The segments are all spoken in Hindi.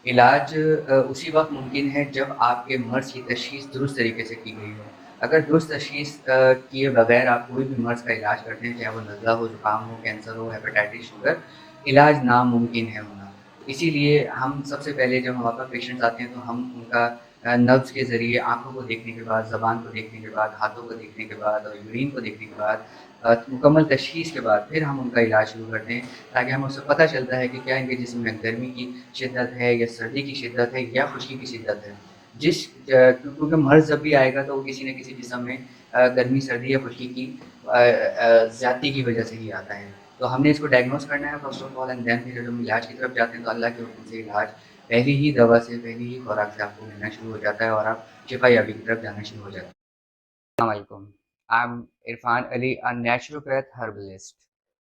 इलाज उसी वक़्त मुमकिन है जब आपके मर्ज़ की तशख़ीस दुरुस्त तरीके से की गई हो। अगर दुरुस्त तशख़ीस किए बगैर आप कोई भी मर्ज़ का इलाज करते हैं, चाहे वो नज़ला हो, ज़ुकाम हो, कैंसर हो, हेपेटाइटिस, शुगर, इलाज नामुमकिन है होना। इसीलिए हम सबसे पहले जब हमारे पास पेशेंट्स आते हैं तो हम उनका नब्ज़ के ज़रिए आँखों को देखने के बाद, ज़बान को देखने के बाद, हाथों को देखने के बाद और यूरिन को देखने के बाद मुकम्मल तशख़ीस के बाद फिर हम उनका इलाज शुरू करते हैं, ताकि हमें उससे पता चलता है कि क्या इनके जिस्म में गर्मी की शिद्दत है या सर्दी की शिद्दत है या खुश्की की शिद्दत है। क्योंकि मर्ज़ जब भी आएगा तो वो किसी न किसी जिस्म में गर्मी, सर्दी या खुश्की की ज़्यादती की वजह से ही आता है। तो हमने इसको डायग्नोज़ करना है first of all and then फिर जब हम इलाज की तरफ जाते हैं तो अल्लाह के हुक्म से इलाज पहली ही दवा से, पहली ही खुराक से आपको मिलना शुरू हो जाता है और आप शिफा याबी की तरफ जाना शुरू हो जाते हैं। अस्सलाम वालेकुम। I am Irfan Ali, a naturopath herbalist.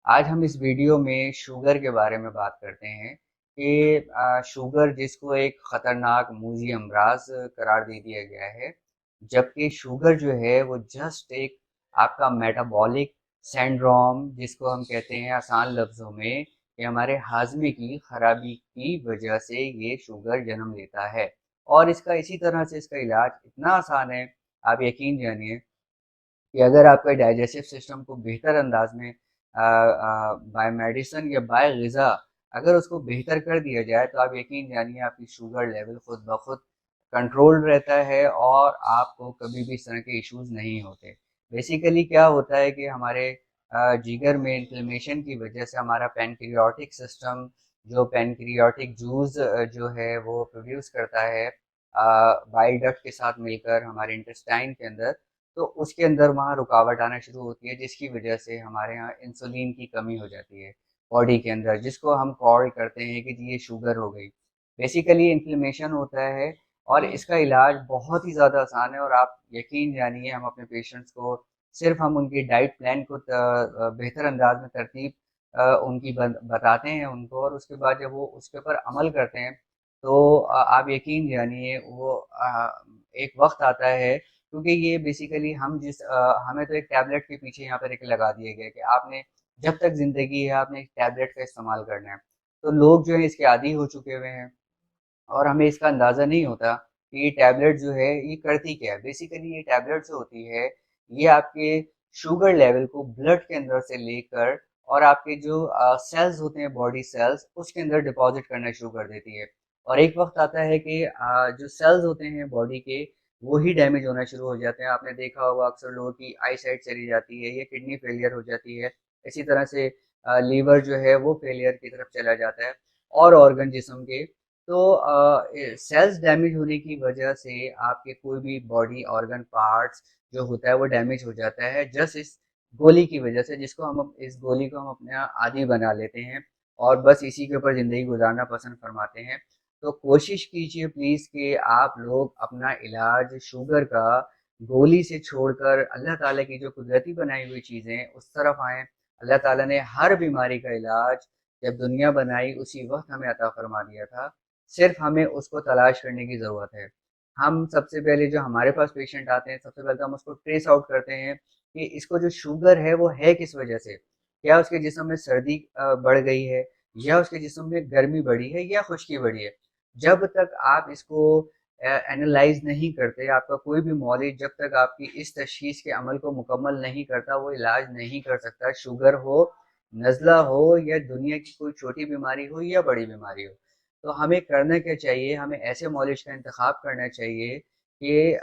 आज हम इस वीडियो में शुगर के बारे में बात करते हैं कि शुगर जिसको एक ख़तरनाक मूजी अमराज करार दे दिया गया है, जबकि शुगर जो है वो जस्ट एक आपका मेटाबॉलिक सिंड्रोम जिसको हम कहते हैं आसान लफ्ज़ों में कि हमारे हाजमे की खराबी की वजह से ये शुगर जन्म लेता है। और इसका इसी तरह से इसका इलाज इतना आसान है, आप यकीन जानिए कि अगर आपका डाइजेस्टिव सिस्टम को बेहतर अंदाज में बाय मेडिसिन या बाय ग़िज़ा अगर उसको बेहतर कर दिया जाए तो आप यकीन जानिए आपकी शुगर लेवल खुद ब खुद कंट्रोल रहता है और आपको कभी भी इस तरह के इश्यूज़ नहीं होते। बेसिकली क्या होता है कि हमारे जिगर में इन्फ्लेमेशन की वजह से हमारा पैनक्रियाटिक सिस्टम जो पैनक्रियाटिक जूस जो है वो प्रोड्यूस करता है बाइल डक्ट के साथ मिलकर हमारे इंटेस्टाइन के अंदर, तो उसके अंदर वहाँ रुकावट आना शुरू होती है जिसकी वजह से हमारे यहाँ इंसुलिन की कमी हो जाती है बॉडी के अंदर, जिसको हम कॉल करते हैं कि जी ये शुगर हो गई। बेसिकली इन्फ्लेमेशन होता है और इसका इलाज बहुत ही ज़्यादा आसान है और आप यकीन जानिए हम अपने पेशेंट्स को सिर्फ हम उनकी डाइट प्लान को बेहतर अंदाज में तरतीब उनकी बताते हैं उनको और उसके बाद जब वो उसके ऊपर अमल करते हैं तो आप यकीन जानिए वो एक वक्त आता है क्योंकि ये बेसिकली हमें तो एक टैबलेट के पीछे यहाँ पर एक लगा दिया गया है कि आपने जब तक ज़िंदगी है आपने एक टैबलेट का इस्तेमाल करना है। तो लोग जो हैं इसके आदी हो चुके हुए हैं और हमें इसका अंदाज़ा नहीं होता कि ये टैबलेट जो है ये करती क्या है। बेसिकली ये टैबलेट जो होती है ये आपके शुगर लेवल को ब्लड के अंदर से लेकर और आपके जो सेल्स होते हैं बॉडी सेल्स उसके अंदर डिपॉजिट करना शुरू कर देती है। और एक वक्त आता है कि जो सेल्स होते हैं बॉडी के वो ही डैमेज होना शुरू हो जाते हैं। आपने देखा होगा अक्सर लोगों की आई साइट चली जाती है या किडनी फेलियर हो जाती है। इसी तरह से लीवर जो है वो फेलियर की तरफ चला जाता है और ऑर्गन जिस्म के। तो सेल्स डैमेज होने की वजह से आपके कोई भी बॉडी ऑर्गन पार्ट्स जो होता है वो डैमेज हो जाता है जस्ट इस गोली की वजह से, जिसको हम इस गोली को हम अपना आदी बना लेते हैं और बस इसी के ऊपर ज़िंदगी गुजारना पसंद फरमाते हैं। तो कोशिश कीजिए प्लीज़ कि आप लोग अपना इलाज शुगर का गोली से छोड़कर अल्लाह ताला की जो कुदरती बनाई हुई चीज़ें उस तरफ आएँ। अल्लाह ताला ने हर बीमारी का इलाज जब दुनिया बनाई उसी वक्त हमें अता फरमा दिया था, सिर्फ हमें उसको तलाश करने की ज़रूरत है। हम सबसे पहले जो हमारे पास पेशेंट आते हैं सबसे पहले तो हम उसको ट्रेस आउट करते हैं कि इसको जो शुगर है वो है किस वजह से। क्या उसके जिस्म में सर्दी बढ़ गई है या उसके जिस्म में गर्मी बढ़ी है या खुश्की बढ़ी है। जब तक आप इसको एनालाइज़ नहीं करते, आपका कोई भी मौलिद जब तक आपकी इस तशख़ीस के अमल को मुकम्मल नहीं करता, वो इलाज नहीं कर सकता। शुगर हो, नज़ला हो या दुनिया की कोई छोटी बीमारी हो या बड़ी बीमारी हो। तो हमें करना क्या चाहिए, हमें ऐसे मौलिज का इंतख़ाब करना चाहिए कि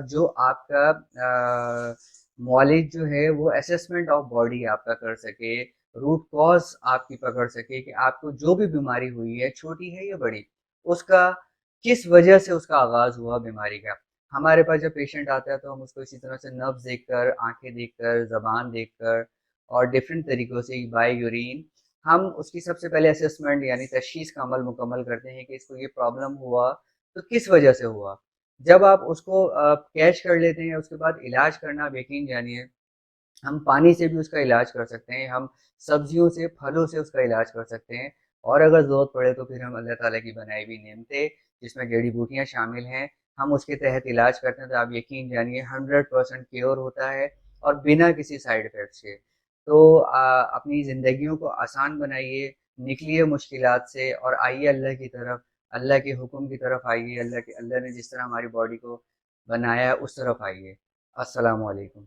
जो आपका मौलिज जो है वो असेसमेंट ऑफ बॉडी आपका कर सके, रूट कॉज़ आपकी पकड़ सके कि आपको जो भी बीमारी हुई है, छोटी है या बड़ी, उसका किस वजह से उसका आगाज़ हुआ बीमारी का। हमारे पास जब पेशेंट आता है तो हम उसको इसी तरह से नब्ज़ देखकर, आँखें देखकर, ज़बान देखकर और डिफरेंट तरीक़ों से बाय यूरिन हम उसकी सबसे पहले असेसमेंट यानी तशख़ीस का अमल मुकम्मल करते हैं कि इसको ये प्रॉब्लम हुआ तो किस वजह से हुआ। जब आप उसको कैच कर लेते हैं उसके बाद इलाज करना आप यकीन जानिए हम पानी से भी उसका इलाज कर सकते हैं, हम सब्जियों से, फलों से उसका इलाज कर सकते हैं और अगर ज़रूरत पड़े तो फिर हम अल्लाह ताला की बनाई हुई नेमतें जिसमें जड़ी-बूटियाँ शामिल हैं, हम उसके तहत इलाज करते हैं तो आप यकीन जानिए 100% क्योर होता है और बिना किसी साइड इफ़ेक्ट्स के। तो अपनी ज़िंदगियों को आसान बनाइए, निकलिए मुश्किलात से और आइए अल्लाह की तरफ। अल्लाह के हुक्म की तरफ आइए, अल्लाह ने जिस तरह हमारी बॉडी को बनाया है उस तरफ आइए। अस्सलाम वालेकुम।